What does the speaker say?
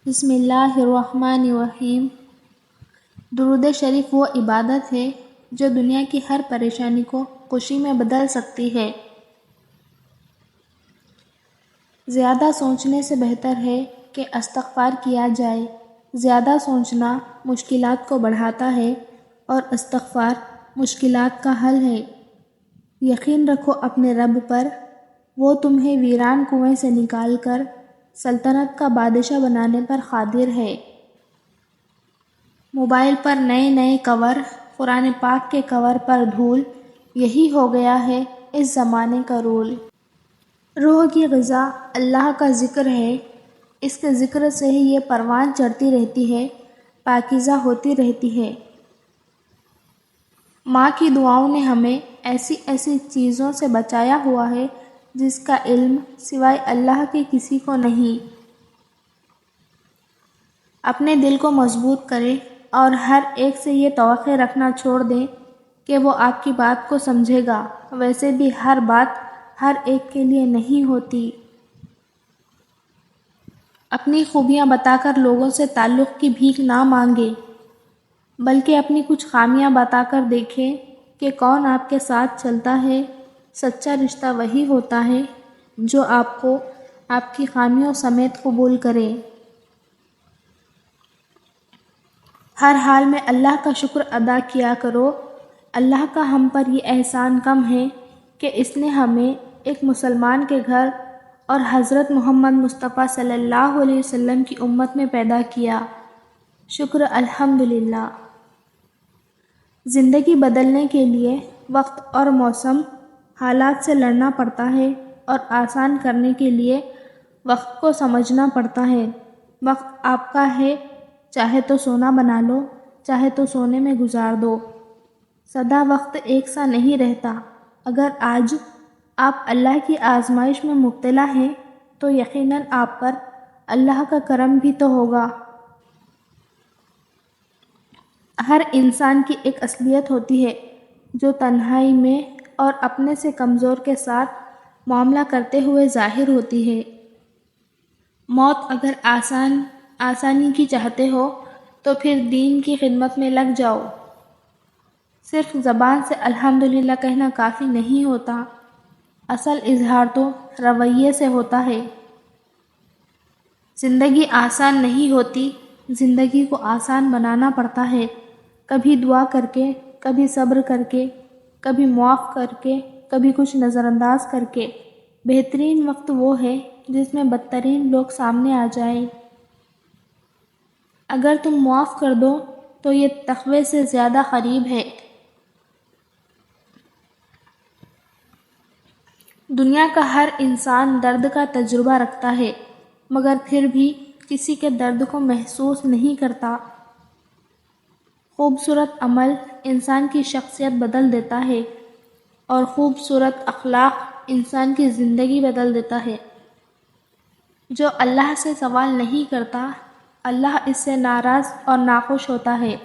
بسم اللہ الرحمن الرحیم۔ درود شریف وہ عبادت ہے جو دنیا کی ہر پریشانی کو خوشی میں بدل سکتی ہے۔ زیادہ سوچنے سے بہتر ہے کہ استغفار کیا جائے۔ زیادہ سوچنا مشکلات کو بڑھاتا ہے اور استغفار مشکلات کا حل ہے۔ یقین رکھو اپنے رب پر، وہ تمہیں ویران کنویں سے نکال کر سلطنت کا بادشاہ بنانے پر قادر ہے۔ موبائل پر نئے نئے کور، قرآن پاک کے کور پر دھول، یہی ہو گیا ہے اس زمانے کا رول۔ روح کی غذا اللہ کا ذکر ہے، اس کے ذکر سے ہی یہ پروان چڑھتی رہتی ہے، پاکیزہ ہوتی رہتی ہے۔ ماں کی دعاؤں نے ہمیں ایسی ایسی چیزوں سے بچایا ہوا ہے جس کا علم سوائے اللہ کے کسی کو نہیں۔ اپنے دل کو مضبوط کریں اور ہر ایک سے یہ توقع رکھنا چھوڑ دیں کہ وہ آپ کی بات کو سمجھے گا۔ ویسے بھی ہر بات ہر ایک کے لیے نہیں ہوتی۔ اپنی خوبیاں بتا کر لوگوں سے تعلق کی بھیک نہ مانگیں، بلکہ اپنی کچھ خامیاں بتا کر دیکھیں کہ کون آپ کے ساتھ چلتا ہے۔ سچا رشتہ وہی ہوتا ہے جو آپ کو آپ کی خامیوں سمیت قبول کرے۔ ہر حال میں اللہ کا شکر ادا کیا کرو۔ اللہ کا ہم پر یہ احسان کم ہے کہ اس نے ہمیں ایک مسلمان کے گھر اور حضرت محمد مصطفیٰ صلی اللہ علیہ وسلم کی امت میں پیدا کیا۔ شکر الحمدللہ۔ زندگی بدلنے کے لیے وقت اور موسم حالات سے لڑنا پڑتا ہے اور آسان کرنے کے لیے وقت کو سمجھنا پڑتا ہے۔ وقت آپ کا ہے، چاہے تو سونا بنا لو، چاہے تو سونے میں گزار دو۔ سدا وقت ایک سا نہیں رہتا۔ اگر آج آپ اللہ کی آزمائش میں مبتلا ہیں تو یقیناً آپ پر اللہ کا کرم بھی تو ہوگا۔ ہر انسان کی ایک اصلیت ہوتی ہے جو تنہائی میں اور اپنے سے کمزور کے ساتھ معاملہ کرتے ہوئے ظاہر ہوتی ہے۔ موت اگر آسانی کی چاہتے ہو تو پھر دین کی خدمت میں لگ جاؤ۔ صرف زبان سے الحمدللہ کہنا کافی نہیں ہوتا، اصل اظہار تو رویے سے ہوتا ہے۔ زندگی آسان نہیں ہوتی، زندگی کو آسان بنانا پڑتا ہے، کبھی دعا کر کے، کبھی صبر کر کے، کبھی معاف کر کے، کبھی کچھ نظر انداز کر کے۔ بہترین وقت وہ ہے جس میں بدترین لوگ سامنے آ جائیں۔ اگر تم معاف کر دو تو یہ تقوی سے زیادہ قریب ہے۔ دنیا کا ہر انسان درد کا تجربہ رکھتا ہے، مگر پھر بھی کسی کے درد کو محسوس نہیں کرتا۔ خوبصورت عمل انسان کی شخصیت بدل دیتا ہے اور خوبصورت اخلاق انسان کی زندگی بدل دیتا ہے۔ جو اللہ سے سوال نہیں کرتا، اللہ اس سے ناراض اور ناخوش ہوتا ہے۔